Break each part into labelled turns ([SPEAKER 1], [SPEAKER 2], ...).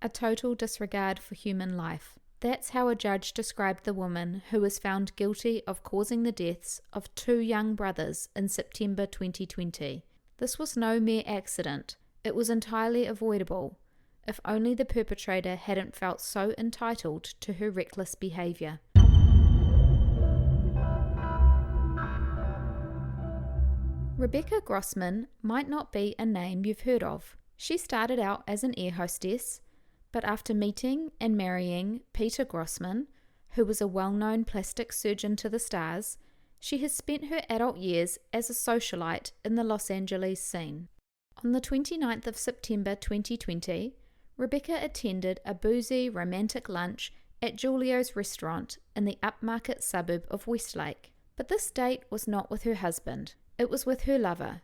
[SPEAKER 1] a total disregard for human life. That's how a judge described the woman who was found guilty of causing the deaths of 2 young brothers in September 2020. This was no mere accident. It was entirely avoidable, if only the perpetrator hadn't felt so entitled to her reckless behaviour. Rebecca Grossman might not be a name you've heard of. She started out as an air hostess, but after meeting and marrying Peter Grossman, who was a well-known plastic surgeon to the stars, she has spent her adult years as a socialite in the Los Angeles scene. On the 29th of September 2020, Rebecca attended a boozy, romantic lunch at Julio's restaurant in the upmarket suburb of Westlake. But this date was not with her husband. It was with her lover,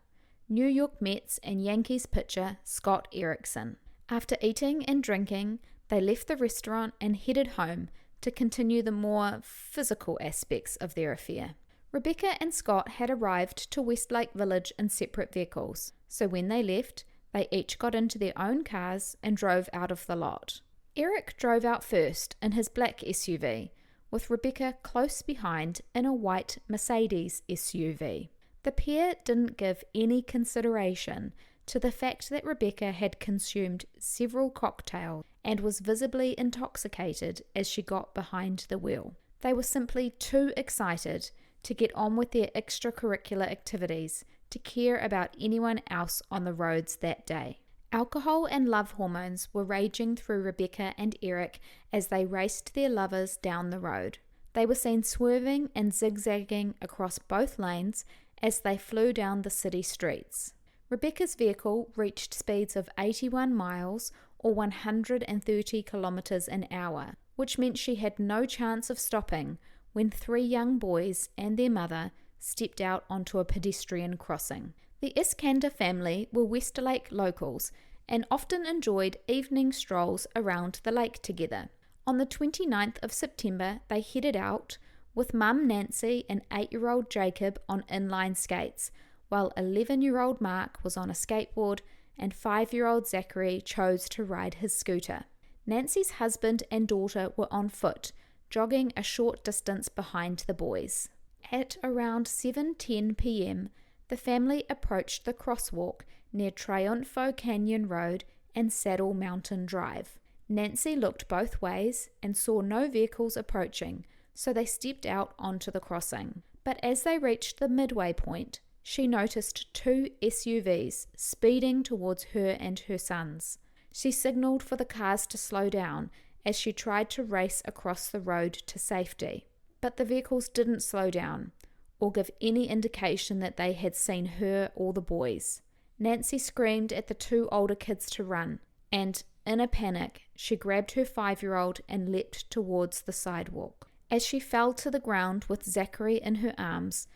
[SPEAKER 1] New York Mets and Yankees pitcher Scott Erickson. After eating and drinking, they left the restaurant and headed home to continue the more physical aspects of their affair. Rebecca and Scott had arrived to Westlake Village in separate vehicles, so when they left, they each got into their own cars and drove out of the lot. Eric drove out first in his black SUV, with Rebecca close behind in a white Mercedes SUV. The pair didn't give any consideration to the fact that Rebecca had consumed several cocktails and was visibly intoxicated as she got behind the wheel. They were simply too excited to get on with their extracurricular activities to care about anyone else on the roads that day. Alcohol and love hormones were raging through Rebecca and Eric as they raced their lovers down the road. They were seen swerving and zigzagging across both lanes as they flew down the city streets. Rebecca's vehicle reached speeds of 81 miles or 130 kilometers an hour, which meant she had no chance of stopping when 3 young boys and their mother stepped out onto a pedestrian crossing. The Iskander family were Westlake locals and often enjoyed evening strolls around the lake together. On the 29th of September, they headed out with Mum Nancy and 8-year-old Jacob on inline skates, while 11-year-old Mark was on a skateboard and 5-year-old Zachary chose to ride his scooter. Nancy's husband and daughter were on foot, jogging a short distance behind the boys. At around 7:10 p.m., the family approached the crosswalk near Triunfo Canyon Road and Saddle Mountain Drive. Nancy looked both ways and saw no vehicles approaching, so they stepped out onto the crossing. But as they reached the midway point, she noticed 2 SUVs speeding towards her and her sons. She signaled for the cars to slow down as she tried to race across the road to safety. But the vehicles didn't slow down or give any indication that they had seen her or the boys. Nancy screamed at the 2 older kids to run, and in a panic, she grabbed her 5-year-old and leapt towards the sidewalk. As she fell to the ground with Zachary in her arms,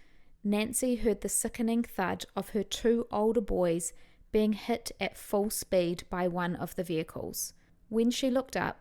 [SPEAKER 1] Nancy heard the sickening thud of her 2 older boys being hit at full speed by one of the vehicles. When she looked up,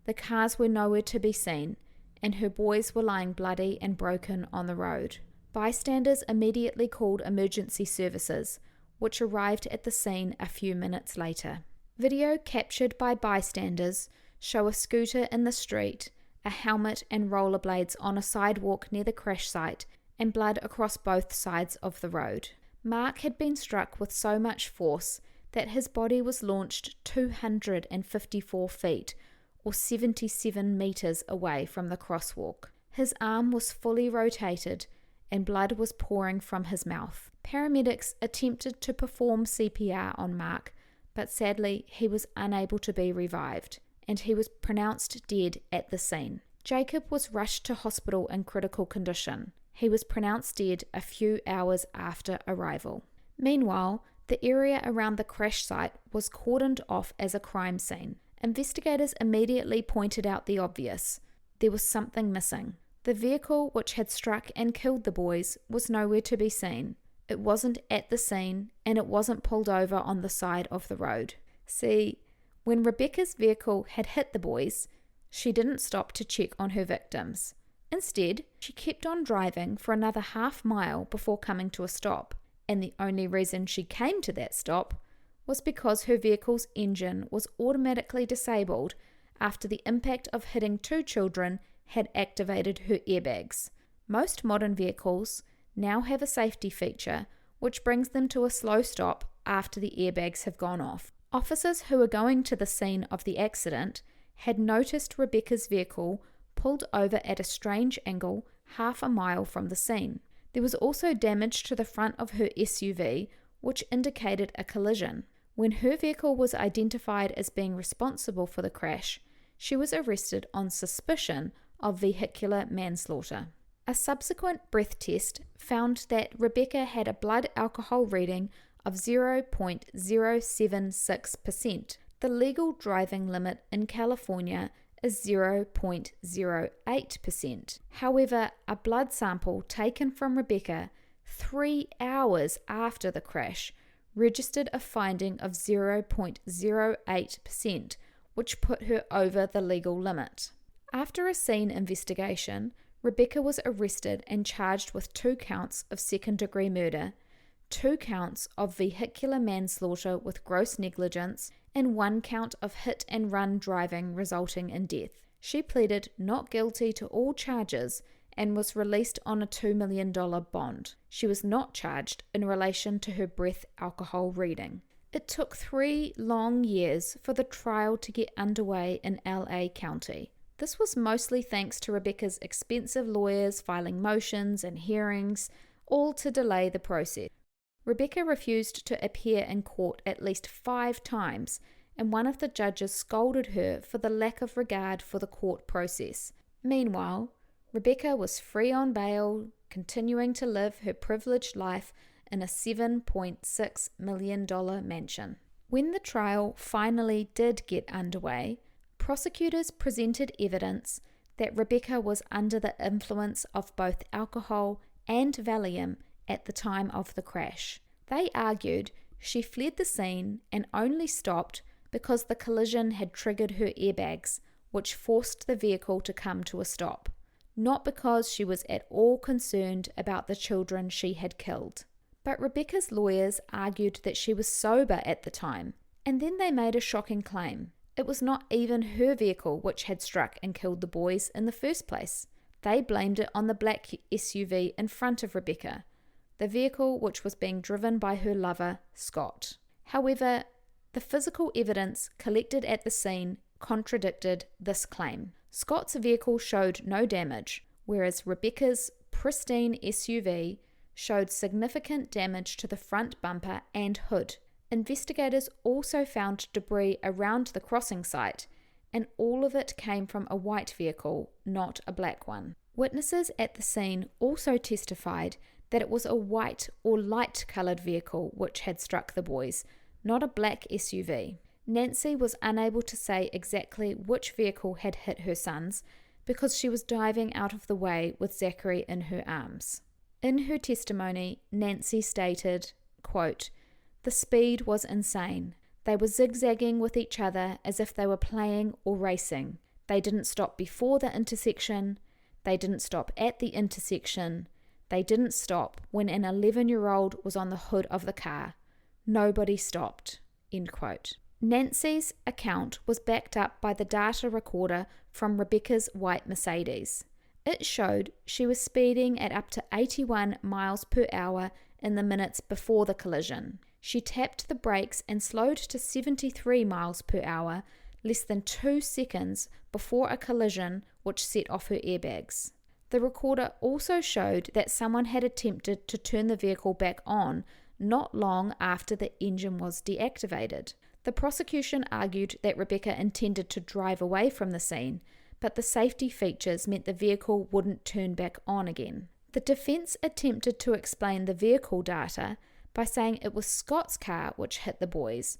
[SPEAKER 1] the cars were nowhere to be seen, and her boys were lying bloody and broken on the road. Bystanders immediately called emergency services, which arrived at the scene a few minutes later. Video captured by bystanders show a scooter in the street, a helmet and rollerblades on a sidewalk near the crash site, and blood across both sides of the road. Mark had been struck with so much force that his body was launched 254 feet, or 77 meters away from the crosswalk. His arm was fully rotated and blood was pouring from his mouth. Paramedics attempted to perform CPR on Mark, but sadly he was unable to be revived, and he was pronounced dead at the scene. Jacob was rushed to hospital in critical condition. He was pronounced dead a few hours after arrival. Meanwhile, the area around the crash site was cordoned off as a crime scene. Investigators immediately pointed out the obvious. There was something missing. The vehicle which had struck and killed the boys was nowhere to be seen. It wasn't at the scene, and it wasn't pulled over on the side of the road. See, when Rebecca's vehicle had hit the boys, she didn't stop to check on her victims. Instead, she kept on driving for another half mile before coming to a stop, and the only reason she came to that stop was because her vehicle's engine was automatically disabled after the impact of hitting two children had activated her airbags. Most modern vehicles now have a safety feature which brings them to a slow stop after the airbags have gone off. Officers who were going to the scene of the accident had noticed Rebecca's vehicle pulled over at a strange angle half a mile from the scene. There was also damage to the front of her SUV, which indicated a collision. When her vehicle was identified as being responsible for the crash, she was arrested on suspicion of vehicular manslaughter. A subsequent breath test found that Rebecca had a blood alcohol reading of 0.076%. The legal driving limit in California is 0.08%. However, a blood sample taken from Rebecca 3 hours after the crash registered a finding of 0.08%, which put her over the legal limit. After a scene investigation, Rebecca was arrested and charged with 2 counts of second-degree murder, 2 counts of vehicular manslaughter with gross negligence, and 1 count of hit-and-run driving resulting in death. She pleaded not guilty to all charges and was released on a $2 million bond. She was not charged in relation to her breath alcohol reading. It took 3 long years for the trial to get underway in LA County. This was mostly thanks to Rebecca's expensive lawyers filing motions and hearings, all to delay the process. Rebecca refused to appear in court at least 5 times, and one of the judges scolded her for the lack of regard for the court process. Meanwhile, Rebecca was free on bail, continuing to live her privileged life in a $7.6 million mansion. When the trial finally did get underway, prosecutors presented evidence that Rebecca was under the influence of both alcohol and Valium at the time of the crash. They argued she fled the scene and only stopped because the collision had triggered her airbags, which forced the vehicle to come to a stop, not because she was at all concerned about the children she had killed. But Rebecca's lawyers argued that she was sober at the time, and then they made a shocking claim. It was not even her vehicle which had struck and killed the boys in the first place. They blamed it on the black SUV in front of Rebecca, the vehicle which was being driven by her lover, Scott. However, the physical evidence collected at the scene contradicted this claim. Scott's vehicle showed no damage, whereas Rebecca's pristine SUV showed significant damage to the front bumper and hood. Investigators also found debris around the crossing site, and all of it came from a white vehicle, not a black one. Witnesses at the scene also testified that it was a white or light-coloured vehicle which had struck the boys, not a black SUV. Nancy was unable to say exactly which vehicle had hit her sons because she was diving out of the way with Zachary in her arms. In her testimony, Nancy stated, quote, "The speed was insane. They were zigzagging with each other as if they were playing or racing. They didn't stop before the intersection. They didn't stop at the intersection. They didn't stop when an 11-year-old was on the hood of the car. Nobody stopped." End quote. Nancy's account was backed up by the data recorder from Rebecca's white Mercedes. It showed she was speeding at up to 81 miles per hour in the minutes before the collision. She tapped the brakes and slowed to 73 miles per hour less than 2 seconds before a collision which set off her airbags. The recorder also showed that someone had attempted to turn the vehicle back on not long after the engine was deactivated. The prosecution argued that Rebecca intended to drive away from the scene, but the safety features meant the vehicle wouldn't turn back on again. The defense attempted to explain the vehicle data by saying it was Scott's car which hit the boys.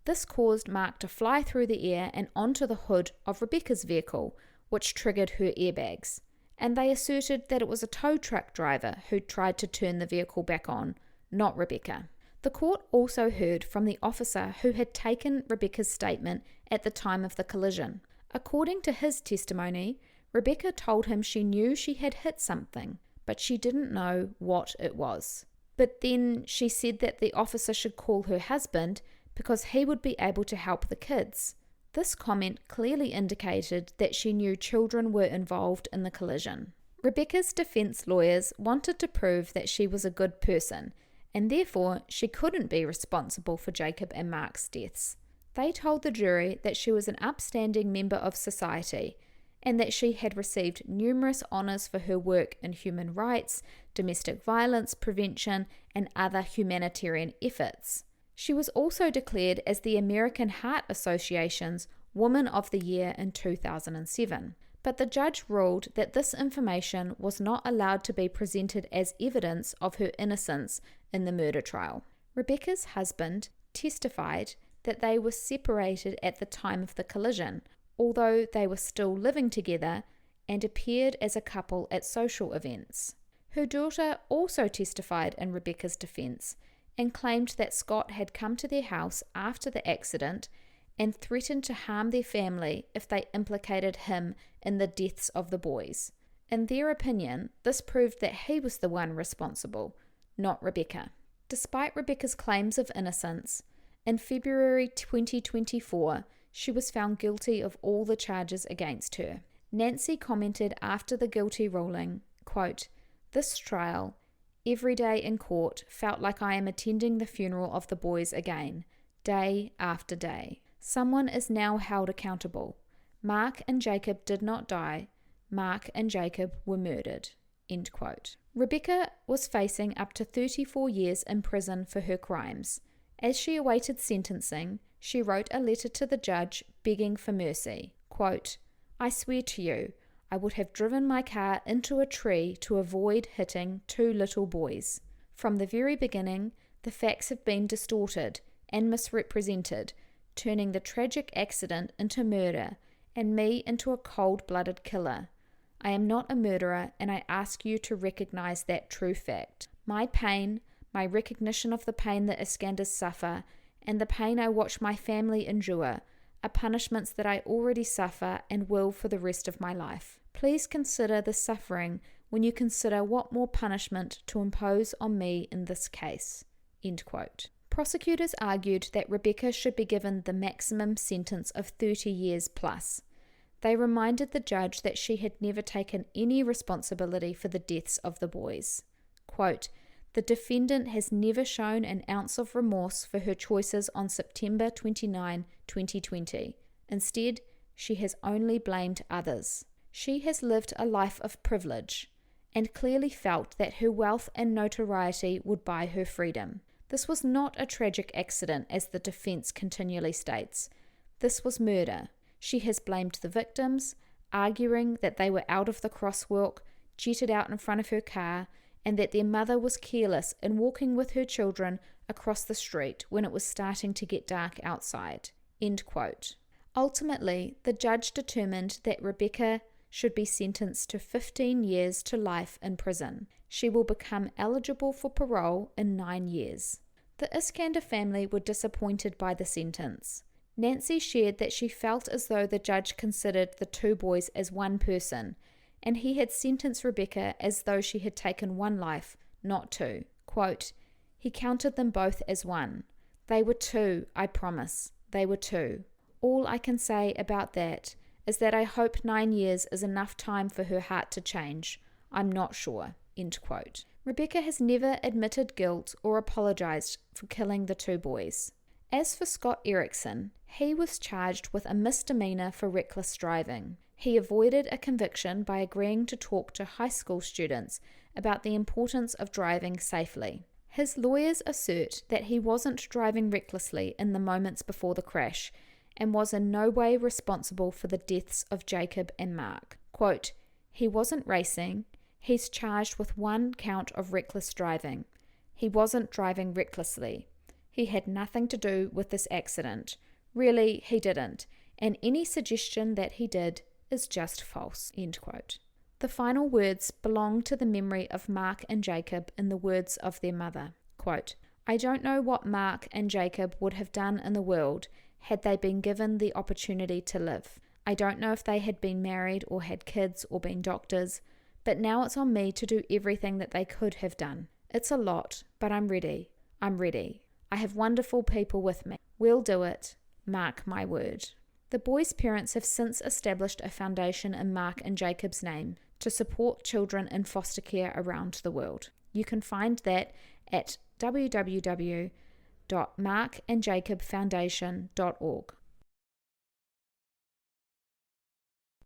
[SPEAKER 1] This caused Mark to fly through the air and onto the hood of Rebecca's vehicle, which triggered her airbags. And they asserted that it was a tow truck driver who tried to turn the vehicle back on, not Rebecca. The court also heard from the officer who had taken Rebecca's statement at the time of the collision. According to his testimony, Rebecca told him she knew she had hit something, but she didn't know what it was. But then she said that the officer should call her husband because he would be able to help the kids. This comment clearly indicated that she knew children were involved in the collision. Rebecca's defense lawyers wanted to prove that she was a good person, and therefore she couldn't be responsible for Jacob and Mark's deaths. They told the jury that she was an upstanding member of society, and that she had received numerous honours for her work in human rights, domestic violence prevention, and other humanitarian efforts. She was also declared as the American Heart Association's Woman of the Year in 2007. But the judge ruled that this information was not allowed to be presented as evidence of her innocence in the murder trial. Rebecca's husband testified that they were separated at the time of the collision, although they were still living together and appeared as a couple at social events. Her daughter also testified in Rebecca's defense and claimed that Scott had come to their house after the accident and threatened to harm their family if they implicated him in the deaths of the boys. In their opinion, this proved that he was the one responsible, not Rebecca. Despite Rebecca's claims of innocence, in February 2024, she was found guilty of all the charges against her. Nancy commented after the guilty ruling, quote, "This trial, every day in court, felt like I am attending the funeral of the boys again, day after day. Someone is now held accountable. Mark and Jacob did not die. Mark and Jacob were murdered." End quote. Rebecca was facing up to 34 years in prison for her crimes. As she awaited sentencing, she wrote a letter to the judge begging for mercy. Quote, "I swear to you, I would have driven my car into a tree to avoid hitting 2 little boys. From the very beginning, the facts have been distorted and misrepresented, turning the tragic accident into murder and me into a cold-blooded killer. I am not a murderer, and I ask you to recognize that true fact. My pain, my recognition of the pain that Iskanders suffer, and the pain I watch my family endure, are punishments that I already suffer and will for the rest of my life. Please consider the suffering when you consider what more punishment to impose on me in this case." End quote. Prosecutors argued that Rebecca should be given the maximum sentence of 30 years plus. They reminded the judge that she had never taken any responsibility for the deaths of the boys. Quote, "The defendant has never shown an ounce of remorse for her choices on September 29, 2020. Instead, she has only blamed others. She has lived a life of privilege and clearly felt that her wealth and notoriety would buy her freedom. This was not a tragic accident, as the defense continually states. This was murder. She has blamed the victims, arguing that they were out of the crosswalk, jetted out in front of her car, and that their mother was careless in walking with her children across the street when it was starting to get dark outside." End quote. Ultimately, the judge determined that Rebecca should be sentenced to 15 years to life in prison. She will become eligible for parole in 9 years. The Iskander family were disappointed by the sentence. Nancy shared that she felt as though the judge considered the 2 boys as one person, and he had sentenced Rebecca as though she had taken 1 life, not 2. Quote, "He counted them both as 1. They were 2, I promise. They were 2. All I can say about that is that I hope 9 years is enough time for her heart to change. I'm not sure." End quote. Rebecca has never admitted guilt or apologized for killing the 2 boys. As for Scott Erickson, he was charged with a misdemeanor for reckless driving. He avoided a conviction by agreeing to talk to high school students about the importance of driving safely. His lawyers assert that he wasn't driving recklessly in the moments before the crash and was in no way responsible for the deaths of Jacob and Mark. Quote, "He wasn't racing. He's charged with 1 count of reckless driving. He wasn't driving recklessly. He had nothing to do with this accident. Really, he didn't. And any suggestion that he did is just false." End quote. The final words belong to the memory of Mark and Jacob in the words of their mother. Quote, "I don't know what Mark and Jacob would have done in the world had they been given the opportunity to live. I don't know if they had been married or had kids or been doctors, but now it's on me to do everything that they could have done. It's a lot, but I'm ready. I'm ready. I have wonderful people with me. We'll do it. Mark my word. The boys' parents have since established a foundation in Mark and Jacob's name to support children in foster care around the world. You can find that at www.markandjacobfoundation.org.